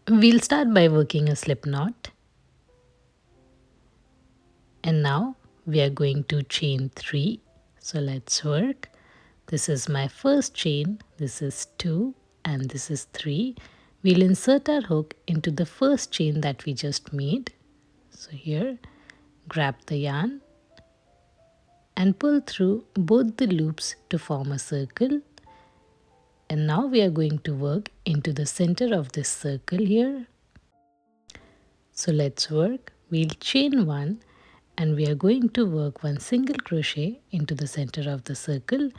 We'll start by working a slip knot. And now we are going to chain 3. So let's work. This is my first chain, this is 2 and this is 3. We'll insert our hook into the first chain that we just made. So here, grab the yarn and pull through both the loops to form a circle. And now we are going to work into the center of this circle here. So let's work. We'll chain 1 and we are going to work 1 single crochet into the center of the circle,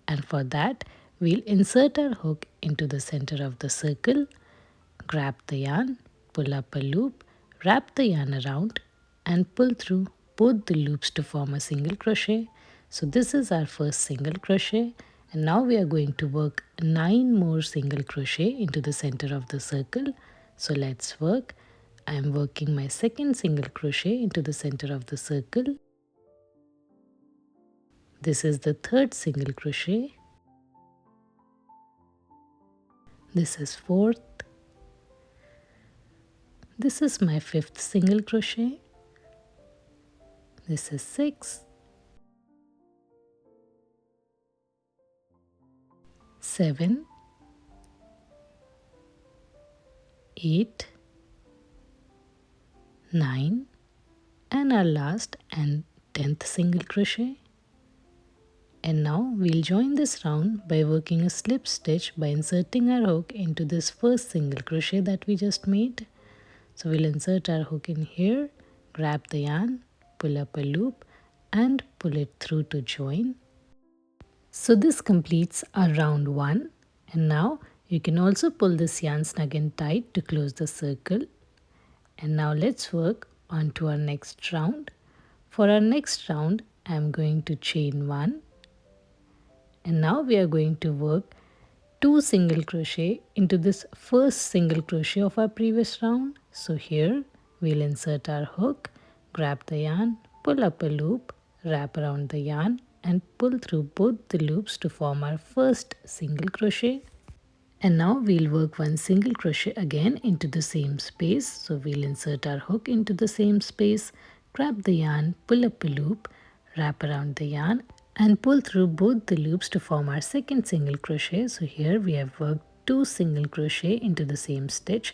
and for that we'll insert our hook into the center of the circle, grab the yarn, pull up a loop, wrap the yarn around and pull through both the loops to form a single crochet. So this is our first single crochet, and now we are going to work 9 more single crochet into the center of the circle. So let's work. I am working my second single crochet into the center of the circle. This is the third single crochet. This is fourth. This is my fifth single crochet. This is sixth, 7, 8, 9 and our last and 10th single crochet. And now we'll join this round by working a slip stitch by inserting our hook into this first single crochet that we just made. So we'll insert our hook in here, grab the yarn, pull up a loop and pull it through to join. So this completes our round 1, and now you can also pull this yarn snug and tight to close the circle. And now let's work on to our next round. For our next round, I am going to chain 1. And now we are going to work 2 single crochet into this first single crochet of our previous round. So here we'll insert our hook, grab the yarn, pull up a loop, wrap around the yarn and pull through both the loops to form our first single crochet. And now we'll work 1 single crochet again into the same space. So we'll insert our hook into the same space, grab the yarn, pull up a loop, wrap around the yarn and pull through both the loops to form our second single crochet. So here we have worked 2 single crochet into the same stitch,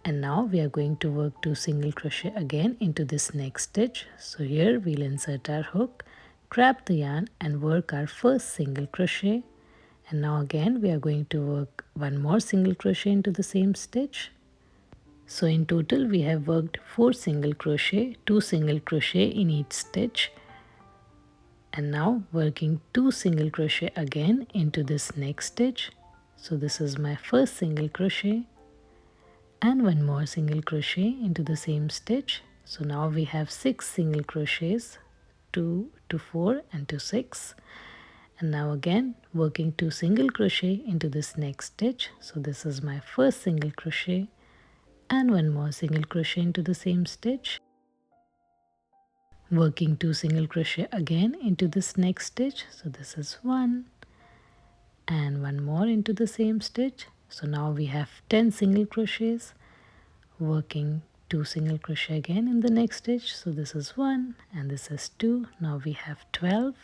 and now we are going to work 2 single crochet again into this next stitch. So here we'll insert our hook, grab the yarn and work our first single crochet. And now again we are going to work 1 more single crochet into the same stitch. So in total we have worked 4 single crochet, 2 single crochet in each stitch. And now working 2 single crochet again into this next stitch. So this is my first single crochet and 1 more single crochet into the same stitch. So now we have 6 single crochets, 2 to 4 and to 6. And now again working 2 single crochet into this next stitch. So this is my first single crochet and 1 more single crochet into the same stitch. Working 2 single crochet again into this next stitch. So this is 1 and 1 more into the same stitch. So now we have 10 single crochets. Working 2 single crochet again in the next stitch. So this is 1 and this is 2. Now we have 12.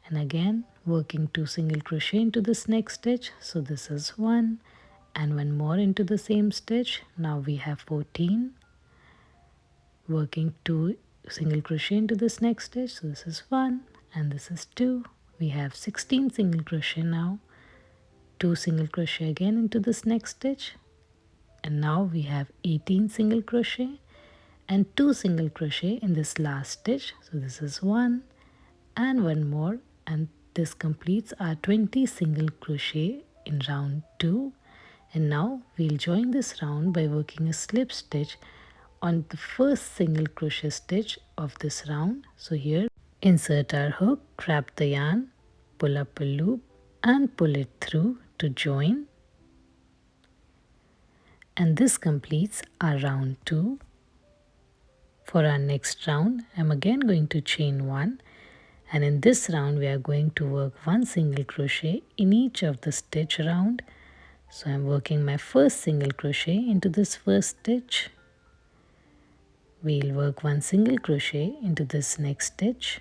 And again working 2 single crochet into this next stitch. So this is 1 and 1 more into the same stitch. Now we have 14. Working 2 single crochet into this next stitch. So this is 1 and this is 2. We have 16 single crochet now. 2 single crochet again into this next stitch. And now we have 18 single crochet and 2 single crochet in this last stitch. So this is 1 and 1 more, and this completes our 20 single crochet in round 2. And now we'll join this round by working a slip stitch on the first single crochet stitch of this round. So here insert our hook, grab the yarn, pull up a loop and pull it through to join. And this completes our round 2. For our next round, I'm again going to chain 1, and in this round we are going to work 1 single crochet in each of the stitch round. So I'm working my first single crochet into this first stitch. We'll work one single crochet into this next stitch,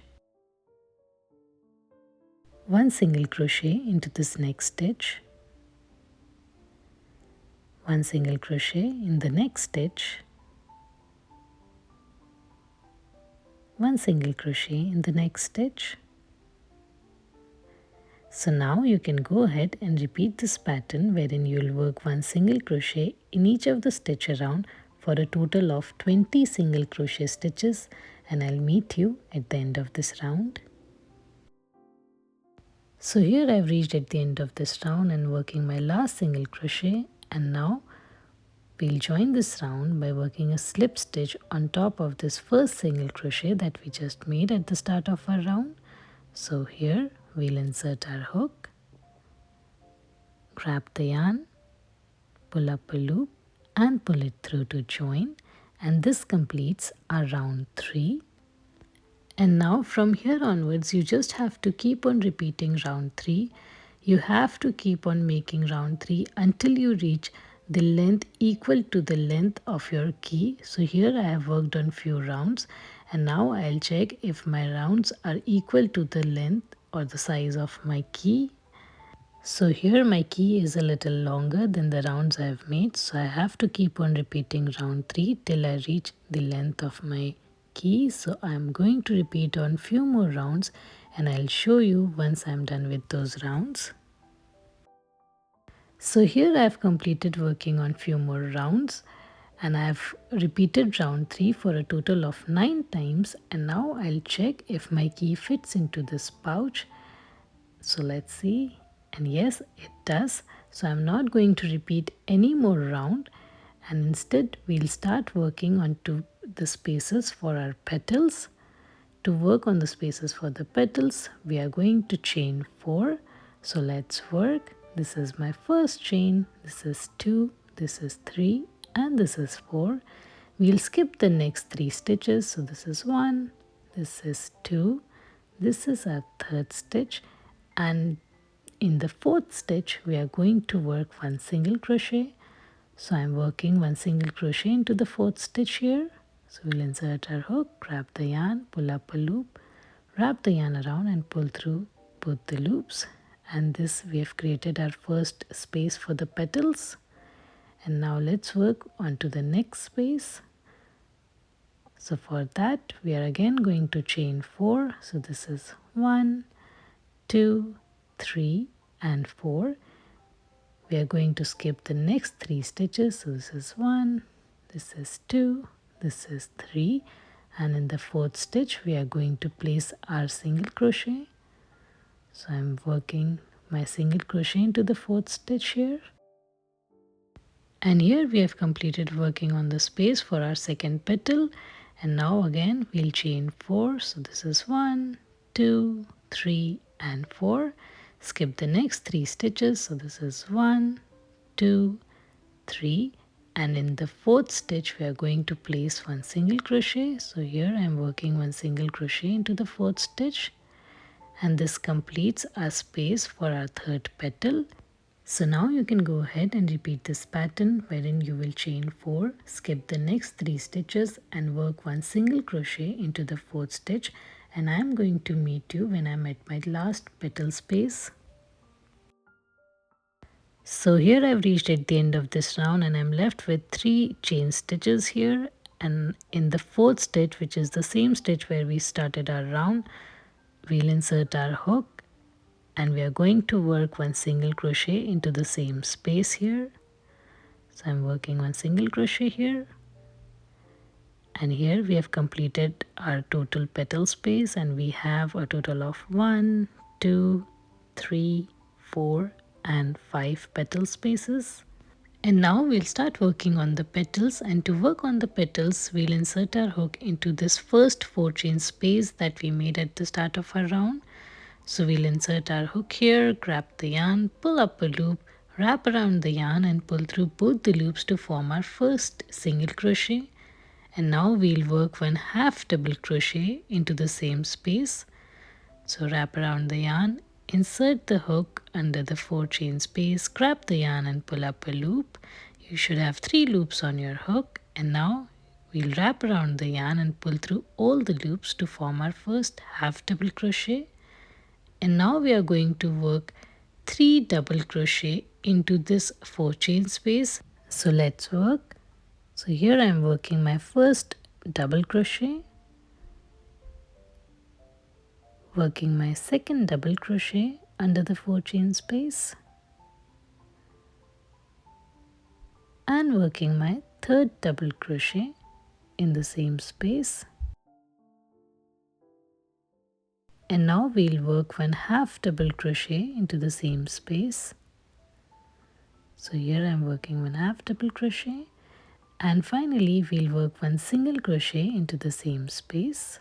one single crochet into this next stitch, one single crochet in the next stitch, one single crochet in the next stitch. So now you can go ahead and repeat this pattern wherein you'll work one single crochet in each of the stitch around for a total of 20 single crochet stitches, and I'll meet you at the end of this round. So here I've reached at the end of this round and working my last single crochet, and now we'll join this round by working a slip stitch on top of this first single crochet that we just made at the start of our round. So here we'll insert our hook, grab the yarn, pull up a loop and pull it through to join, and this completes our round 3. And now from here onwards you just have to keep on repeating round 3. You have to keep on making round 3 until you reach the length equal to the length of your key. So here I have worked on few rounds, and now I'll check if my rounds are equal to the length or the size of my key. So here my key is a little longer than the rounds I have made, so I have to keep on repeating round 3 till I reach the length of my key. So I'm going to repeat on few more rounds, and I'll show you once I'm done with those rounds. So here I've completed working on few more rounds, and I've repeated round 3 for a total of 9 times, and now I'll check if my key fits into this pouch. So let's see, and yes, it does. So I'm not going to repeat any more round, and instead we'll start working onto the spaces for our petals. To work on the spaces for the petals, we are going to chain 4. So let's work. This is my first chain, this is 2, this is 3, and this is 4. We'll skip the next 3 stitches. So this is 1, this is 2, this is our third stitch, and in the fourth stitch we are going to work one single crochet. So I'm working one single crochet into the fourth stitch here. So we'll insert our hook, grab the yarn, pull up a loop, wrap the yarn around and pull through both the loops, and this we have created our first space for the petals. And now let's work onto the next space. So for that we are again going to chain 4. So this is 1, 2, 3 and 4. We are going to skip the next 3 stitches. So this is 1, this is 2, this is 3, and in the fourth stitch we are going to place our single crochet. So I'm working my single crochet into the fourth stitch here, and here we have completed working on the space for our second petal. And now again we'll chain 4. So this is 1, 2, 3 and 4. Skip the next 3 stitches. So this is 1, 2, 3, and in the fourth stitch we are going to place one single crochet. So here I am working one single crochet into the fourth stitch, and this completes our space for our third petal. So now you can go ahead and repeat this pattern wherein you will chain 4, skip the next 3 stitches and work one single crochet into the fourth stitch, and I am going to meet you when I'm at my last petal space. So here I've reached at the end of this round, and I'm left with 3 chain stitches here, and in the fourth stitch, which is the same stitch where we started our round, we'll insert our hook, and we are going to work one single crochet into the same space here. So I'm working one single crochet here, and here we have completed our total petal space, and we have a total of 1, 2, 3, 4 and 5 petal spaces. And now we'll start working on the petals, and to work on the petals we'll insert our hook into this first 4 chain space that we made at the start of our round. So we'll insert our hook here, grab the yarn, pull up a loop, wrap around the yarn and pull through both the loops to form our first single crochet. And now we'll work one half double crochet into the same space. So wrap around the yarn insert the hook under the 4 chain space, grab the yarn and pull up a loop. You should have 3 loops on your hook, and now we'll wrap around the yarn and pull through all the loops to form our first half double crochet. And now we are going to work 3 double crochet into this 4 chain space. So let's work. So here I am working my first double crochet, working my second double crochet under the 4 chain space, and working my third double crochet in the same space. And now we'll work one half double crochet into the same space. So here I'm working one half double crochet, and finally we'll work one single crochet into the same space.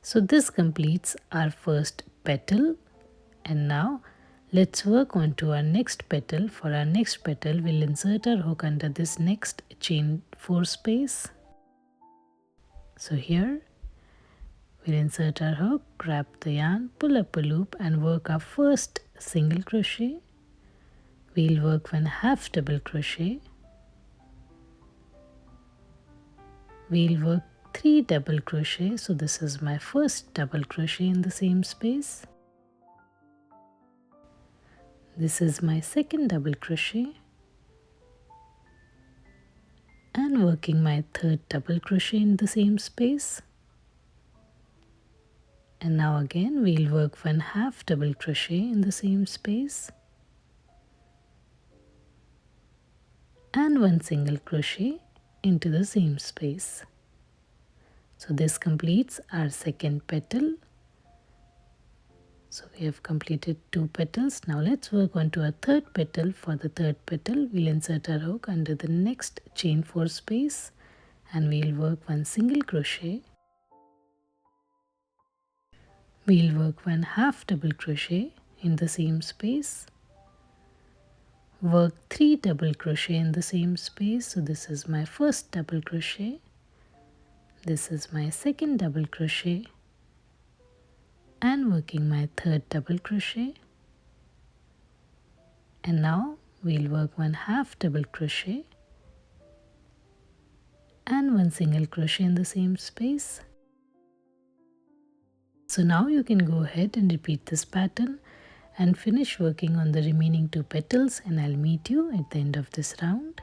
So this completes our first petal, and now let's work on to our next petal. For our next petal, we'll insert our hook under this next chain 4 space. So here we'll insert our hook, grab the yarn, pull up a loop and work our first single crochet. We'll work one half double crochet. We'll work 3 double crochet. So this is my first double crochet in the same space. This is my second double crochet, and working my third double crochet in the same space. And now again we'll work one half double crochet in the same space and one single crochet into the same space. So this completes our second petal. So we have completed 2 petals. Now let's work on to our third petal. For the third petal, we'll insert our hook under the next chain 4 space, and we'll work one single crochet. We'll work one half double crochet in the same space. Work 3 double crochet in the same space. So this is my first double crochet. This is my second double crochet, and working my third double crochet. And now we'll work one half double crochet and one single crochet in the same space. So now you can go ahead and repeat this pattern and finish working on the remaining 2 petals, and I'll meet you at the end of this round.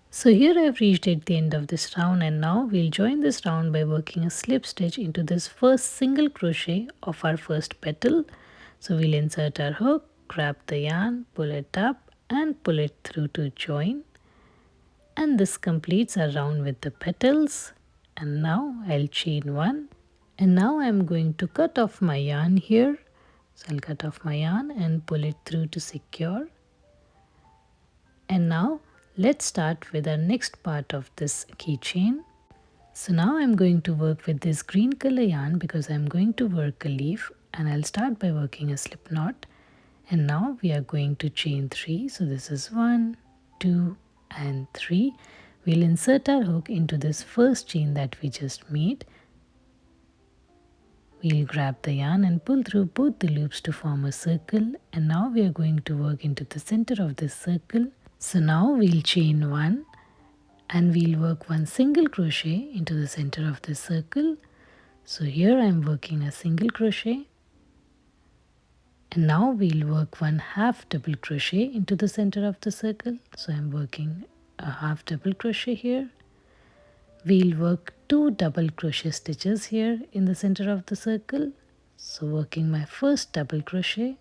So here I've reached at the end of this round, and now we'll join this round by working a slip stitch into this first single crochet of our first petal. So we'll insert our hook, grab the yarn, pull it up and pull it through to join. And this completes our round with the petals. And now I'll chain 1. And now I'm going to cut off my yarn here. So I'll cut off my yarn and pull it through to secure. And now let's start with our next part of this keychain. So now I'm going to work with this green color yarn because I'm going to work a leaf, and I'll start by working a slip knot. And now we are going to chain 3. So this is 1, 2 and 3. We'll insert our hook into this first chain that we just made. We'll grab the yarn and pull through both the loops to form a circle, and now we are going to work into the center of this circle. So now we'll chain 1 and we'll work one single crochet into the center of this circle. So here I'm working a single crochet, and now we'll work one half double crochet into the center of the circle. So I'm working a half double crochet here. We'll work 2 double crochet stitches here in the center of the circle. So working my first double crochet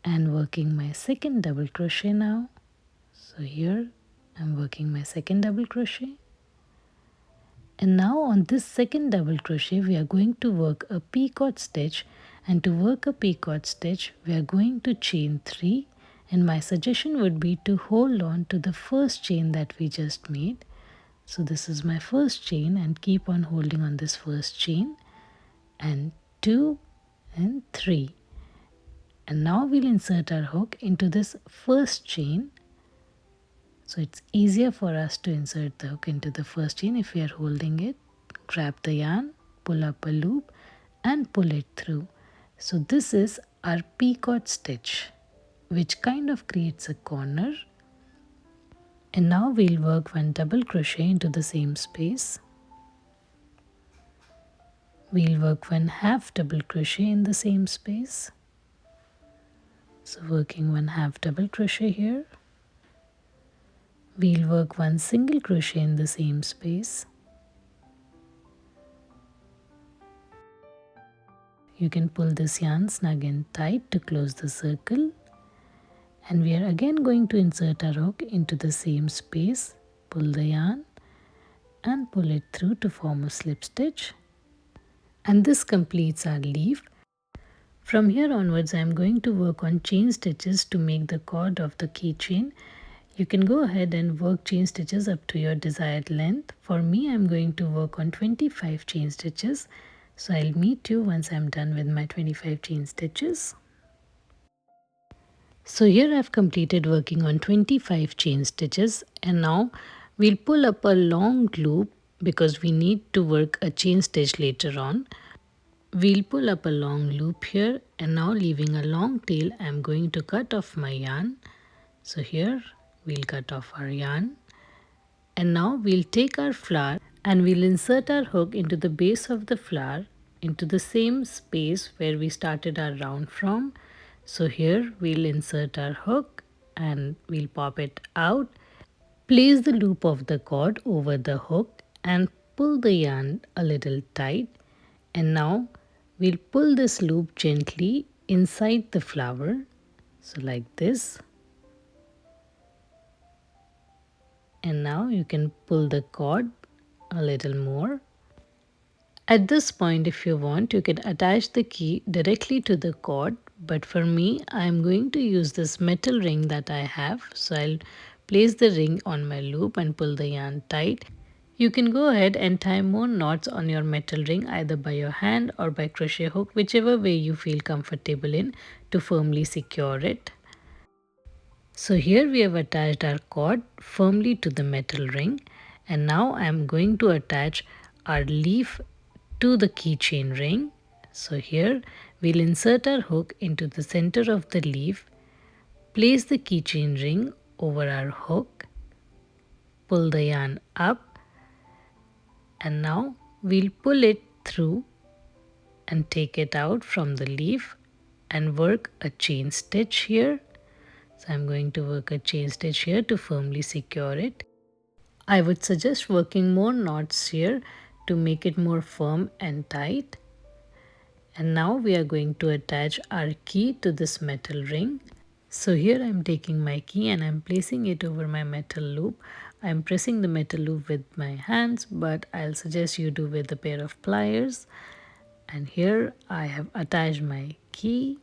and working my second double crochet now. So here I'm working my second double crochet, and now on this second double crochet we are going to work a picot stitch, and to work a picot stitch we are going to chain 3, and my suggestion would be to hold on to the first chain that we just made. So this is my first chain, and keep on holding on this first chain, and 2 and 3. And now we'll insert our hook into this first chain. So it's easier for us to insert the hook into the first chain if we are holding it. Grab the yarn, pull up a loop and pull it through. So this is our Picot Stitch, which kind of creates a corner. And now we'll work one double crochet into the same space. We'll work one half double crochet in the same space. So working one half double crochet here. We'll work one single crochet in the same space. You can pull this yarn snug and tight to close the circle. And we are again going to insert our hook into the same space, pull the yarn and pull it through to form a slip stitch. And this completes our leaf. From here onwards, I am going to work on chain stitches to make the cord of the keychain. You can go ahead and work chain stitches up to your desired length. For me, I am going to work on 25 chain stitches. So I'll meet you once I'm done with my 25 chain stitches. So here I've completed working on 25 chain stitches, and now we'll pull up a long loop because we need to work a chain stitch later on. We'll pull up a long loop here, and now leaving a long tail, I'm going to cut off my yarn. So here we'll cut off our yarn, and now we'll take our flower and we'll insert our hook into the base of the flower into the same space where we started our round from. So here we'll insert our hook and we'll pop it out. Place the loop of the cord over the hook and pull the yarn a little tight. And now we'll pull this loop gently inside the flower. So like this. And now you can pull the cord a little more. At this point, if you want, you can attach the key directly to the cord, but for me, I am going to use this metal ring that I have. So I'll place the ring on my loop and pull the yarn tight. You can go ahead and tie more knots on your metal ring either by your hand or by crochet hook, whichever way you feel comfortable in, to firmly secure it. So here we have attached our cord firmly to the metal ring, and now I am going to attach our leaf to the keychain ring. So here we'll insert our hook into the center of the leaf, place the keychain ring over our hook, pull the yarn up, and now we'll pull it through and take it out from the leaf and work a chain stitch here. So I'm going to work a chain stitch here to firmly secure it. I would suggest working more knots here to make it more firm and tight. And now we are going to attach our key to this metal ring. So here I'm taking my key and I'm placing it over my metal loop. I'm pressing the metal loop with my hands, but I'll suggest you do with a pair of pliers. And here I have attached my key.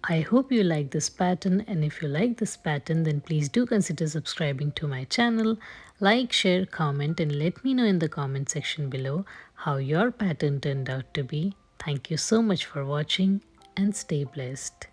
I hope you like this pattern, and if you like this pattern, then please do consider subscribing to my channel. Like, share, comment, and let me know in the comment section below how your pattern turned out to be. Thank you so much for watching and stay blessed.